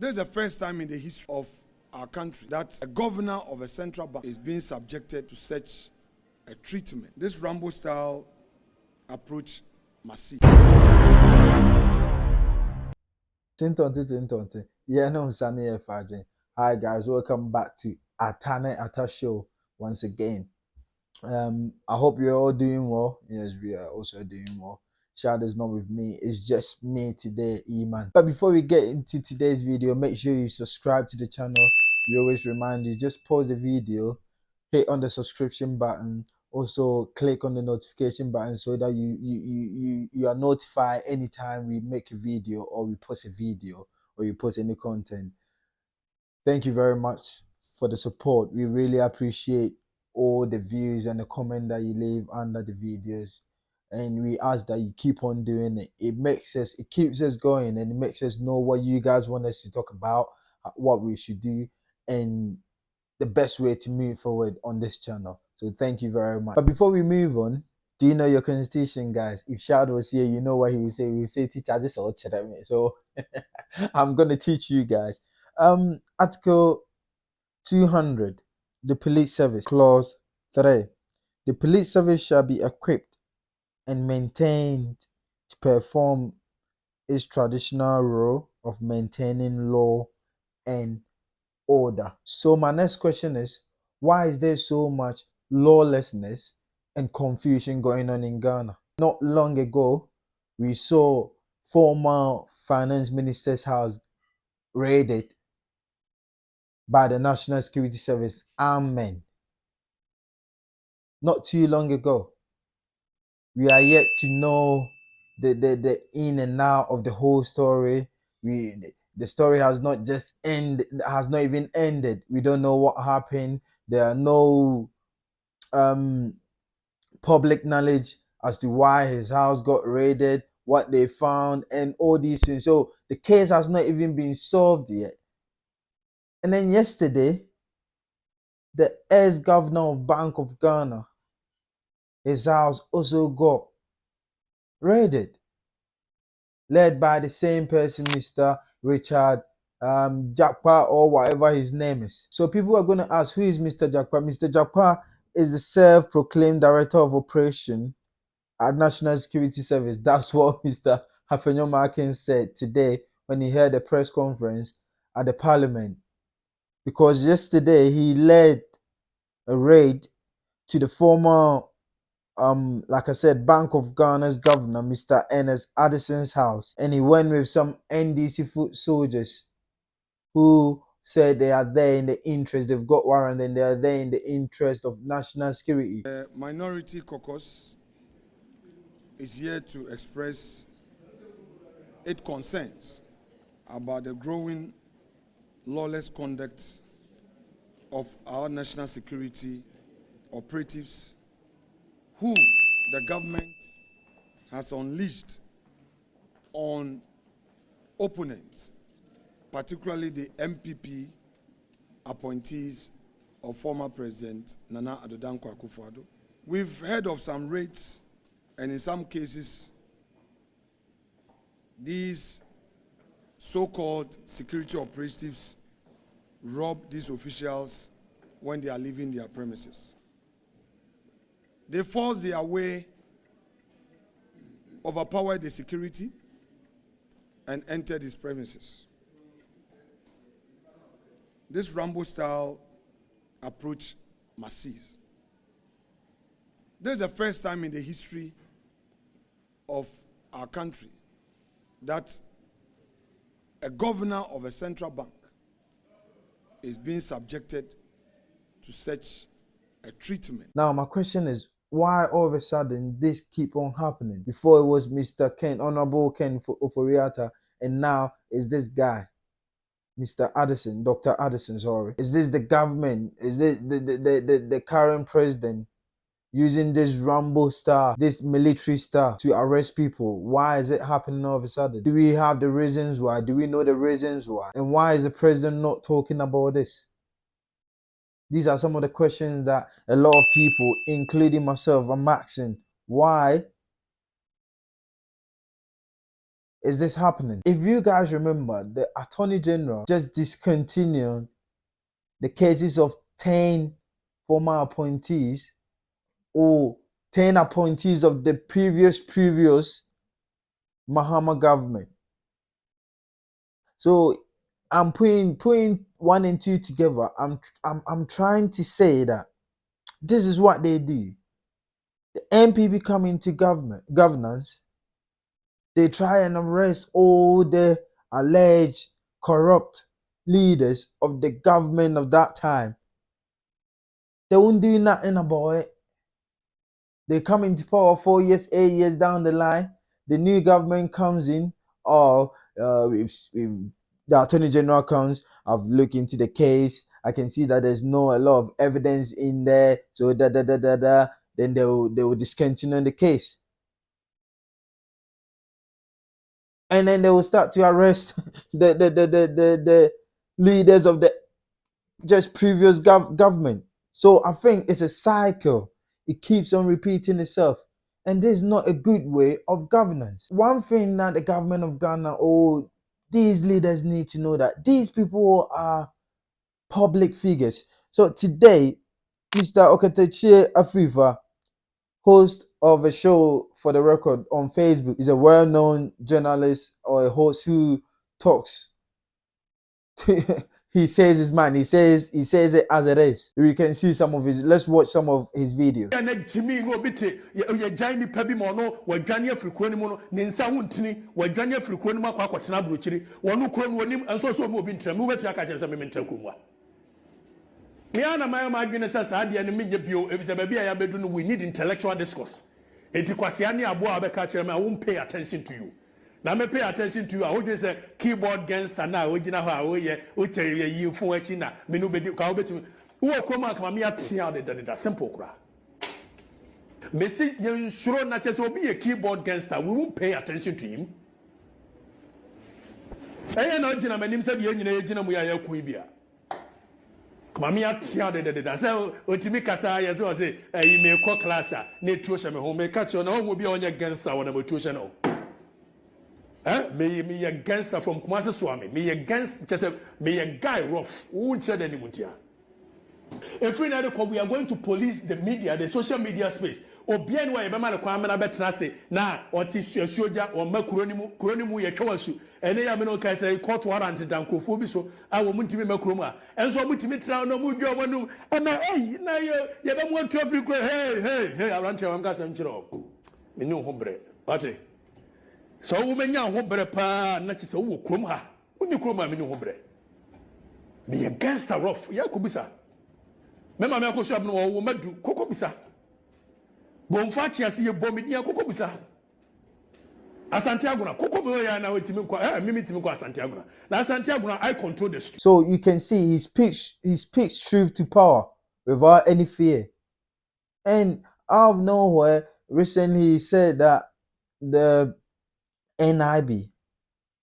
This is the first time in the history of our country that a governor of a central bank is being subjected to such a treatment. This Rambo-style approach must cease. Yeah, no, Sunny Fadrin. Hi guys, welcome back to Atane Ata Show once again. I hope you're all doing well. Yes, we are also doing well. Shad is not with me, it's just me today, E-Man. But before we get into today's video, make sure you subscribe to the channel. We always remind you, just pause the video, hit on the subscription button, also click on the notification button so that you are notified anytime we make a video or we post a video or you post any content. Thank you very much for the support. We really appreciate all the views and the comment that you leave under the videos, and we ask that you keep on doing it. It keeps us going, and it makes us know what you guys want us to talk about, what we should do, and the best way to move forward on this channel. So thank you very much. But before we move on, do you know your constitution, guys? If Shad was here, you know what he would say. He would say, teacher, this all me. So I'm gonna teach you guys. Article 200, the police service, clause 3. The police service shall be equipped and maintained to perform its traditional role of maintaining law and order. So my next question is, why is there so much lawlessness and confusion going on in Ghana? Not long ago, we saw former finance minister's house raided by the National Security Service armed men. Not too long ago, we are yet to know the in and out of the whole story. The story has not just ended, has not even ended. We don't know what happened. There are no public knowledge as to why his house got raided, what they found, and all these things. So the case has not even been solved yet. And then yesterday, the ex-governor of Bank of Ghana, his house also got raided, led by the same person, Mr. Richard Jakpa, or whatever his name is. So people are going to ask, who is Mr. Jakpa? Mr. Jakpa is the self-proclaimed director of operation at National Security Service. That's what Mr. Hafenyo Markin said today when he held a press conference at the parliament. Because yesterday he led a raid to the former like I said, Bank of Ghana's governor, Mr. Ernest Addison's house, and he went with some NDC foot soldiers who said they are there in the interest, they've got warrant, and they are there in the interest of national security. The minority caucus is here to express its concerns about the growing lawless conduct of our national security operatives who the government has unleashed on opponents, particularly the NPP appointees of former President Nana Addo Dankwa Akufo-Addo. We've heard of some raids, and in some cases, these so-called security operatives rob these officials when they are leaving their premises. They force their way, overpower the security, and enter these premises. This Rambo-style approach must cease. This is the first time in the history of our country that a governor of a central bank is being subjected to such a treatment. Now my question is, why all of a sudden this keep on happening? Before it was Mr. Ken, Honorable Ken Oforiatta, and now is this guy, Mr. Addison, Dr. Addison, sorry. Is this the government? Is it the current president using this Rambo style, this military style to arrest people? Why is it happening all of a sudden? Do we have the reasons why? Do we know the reasons why? And why is the president not talking about this? These are some of the questions that a lot of people, including myself, are asking. Why is this happening? If you guys remember, the Attorney General just discontinued the cases of 10 former appointees or 10 appointees of the previous Mahama government. So I'm putting one and two together. I'm trying to say that this is what they do. The NPP come into governance, they try and arrest all the alleged corrupt leaders of the government of that time. They won't do nothing about it. They come into power 4 years, 8 years down the line. The new government comes in, or if the Attorney General comes, I've looked into the case. I can see that there's a lot of evidence in there. So then they will discontinue the case. And then they will start to arrest the leaders of the just previous government. So I think it's a cycle. It keeps on repeating itself. And this is not a good way of governance. One thing that the government of Ghana or these leaders need to know, that these people are public figures. So today, Mr. Okatachi Afrifa, host of a show for the record on Facebook, is a well-known journalist or a host who talks he says his mind. He says it as it is. You can see some of his. Let's watch some of his videos. We need intellectual discourse. I won't pay attention to you. Now me pay attention to you. I would say keyboard gangster now. We jina ha we ye. We tell you phone china. Me no be ka obeti. Who come come me atia the simple kra. Me see you sure na chese obi a keyboard gangster. We won't pay attention to him. Eh na jina me nim say ye nyina ye jina mu ya ku bia. Mami atia the say otimi kasa ye say you may call class na tuo me home me catch you na ho bi onye gangster wona me tuo no. Me a gangster from Kumasi Swami. Me a gangster, just me a guy rough. Who won't say any mutia? If we are going to police the media, the social media space. Obian wa ebe man kwa na betra se na oti soja o ma kuronimu ye twasu ene ya me no kai say court warrant dan krofo bi so a wo muntimi makrom a enso mutimi tra no mu dwo wonu na na ye be mo traffic hey around here am ka sam chiro me no ho bre ati so wo menya ho bre pa na chi se wo krom ha uni krom a me no ho bre me against the rough ya ko bisa me ma me ko shop no wo madu koko bisa bonfa chi ase ye bomidia koko bisa Asante Aguna koko me ya na wetimi kwa mimi timi kwa Asante Aguna na Asante Aguna I control the street. So you can see he speaks truth to power without any fear. And out of nowhere recently he said that the NIB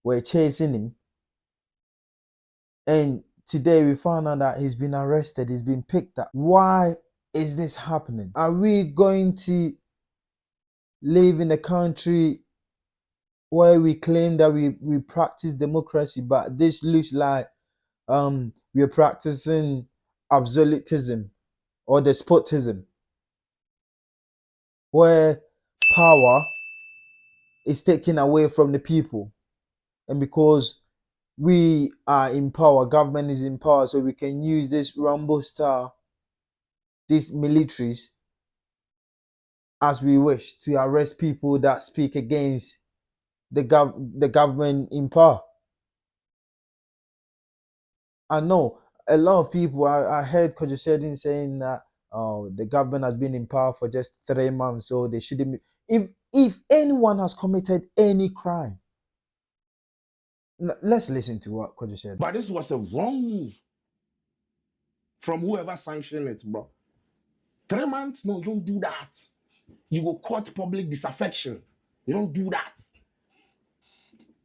were chasing him, and today we found out that he's been arrested, he's been picked up. Why is this happening? Are we going to live in a country where we claim that we practice democracy, but this looks like we're practicing absolutism or despotism, where power is taken away from the people, and because we are in power, government is in power, so we can use this Rambo-style, these militaries, as we wish to arrest people that speak against the government in power. I know a lot of people. I heard Kojo Shedin saying that the government has been in power for just 3 months, so they shouldn't be. If anyone has committed any crime, let's listen to what Kojo said. But this was a wrong move from whoever sanctioned it, bro. 3 months? No, don't do that. You will court public disaffection. You don't do that.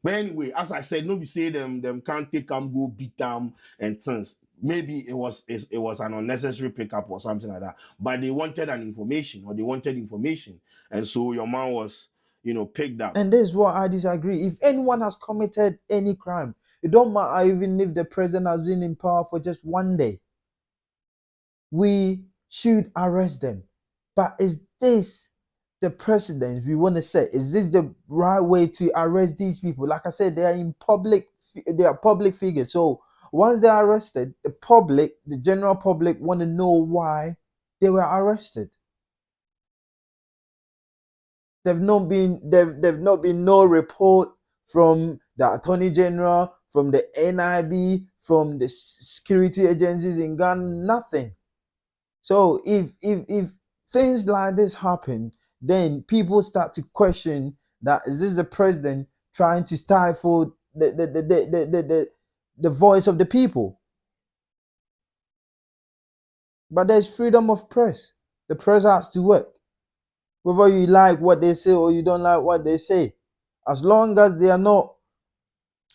But anyway, as I said, nobody say them can't take them, go beat them and things. Maybe it was an unnecessary pickup or something like that. But they wanted information, and so your man was picked up. And this is what I disagree. If anyone has committed any crime, it don't matter even if the president has been in power for just one day, we should arrest them. But is this the precedent we want to set? Is this the right way to arrest these people? Like I said, they are public figures. So once they're arrested, the general public want to know why they were arrested. There've not been no report from the Attorney General, from the NIB, from the security agencies in Ghana, nothing. So if things like this happen, then people start to question that is this the president trying to stifle the voice of the people? But there's freedom of press. The press has to work. Whether you like what they say or you don't like what they say, as long as they are not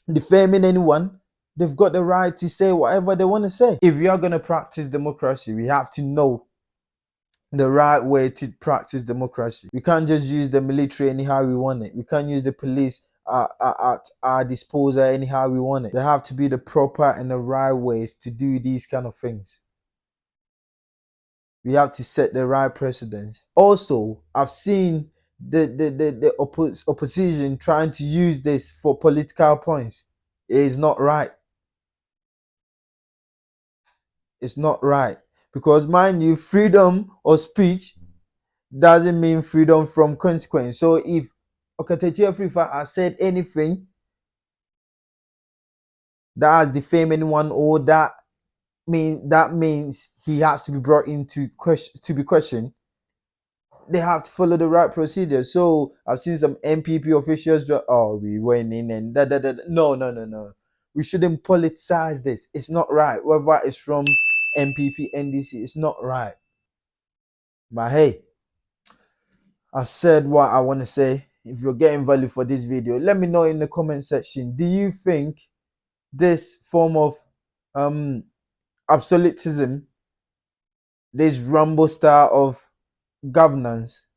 defaming anyone, they've got the right to say whatever they want to say. If we are going to practice democracy, we have to know the right way to practice democracy. We can't just use the military anyhow we want it. We can't use the police at our disposal anyhow we want it. There have to be the proper and the right ways to do these kind of things. We have to set the right precedents. Also, I've seen the opposition trying to use this for political points. It is not right. It's not right. Because mind you, freedom of speech doesn't mean freedom from consequence. So if Okatetia Frifa has said anything that has defamed anyone, or that means he has to be brought into question to be questioned, they have to follow the right procedure. So I've seen some NPP officials we went in and no. We shouldn't politicize this. It's not right. Whether it's from NPP, NDC, it's not right. But hey, I've said what I want to say. If you're getting value for this video, let me know in the comment section. Do you think this form of absolutism, this Rambo-style of governance,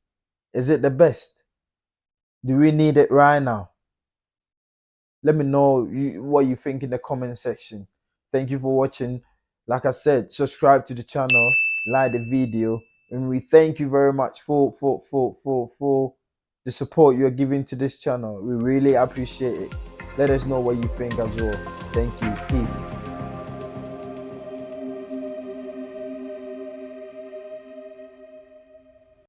is it the best? Do we need it right now? Let me know what you think in the comment section. Thank you for watching. Like I said, subscribe to the channel, like the video, and we thank you very much for the support you're giving to this channel. We really appreciate it. Let us know what you think as well. Thank you. Peace.